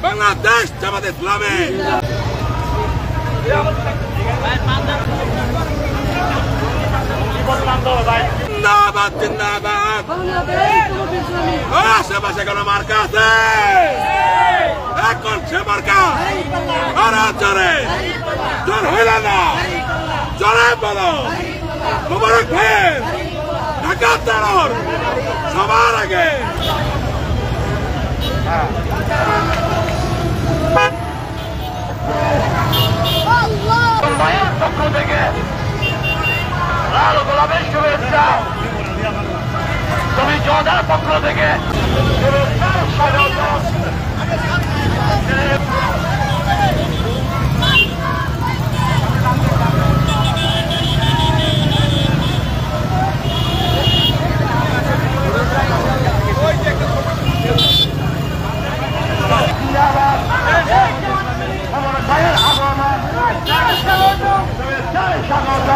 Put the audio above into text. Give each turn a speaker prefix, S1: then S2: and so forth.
S1: বাংলাদেশ জামাত ইসলামী জিন্দাবাদ জিন্দাবাদ। আশেপাশে কোনো মার্কা আছে? এখন সে মার্কা আর জোরে জোর হইল না, জোরে বলো মুবারক ভাইয়ের ঢাকা তেরোর সবার আগে।
S2: মায়ের পক্ষ থেকে লাল গোলাপের শুভেচ্ছা, তুমি জোয়াদের পক্ষ থেকে শুভেচ্ছার স্বাগত। আমার ভাইয়ের আগমন শুভেচ্ছার স্বাগত।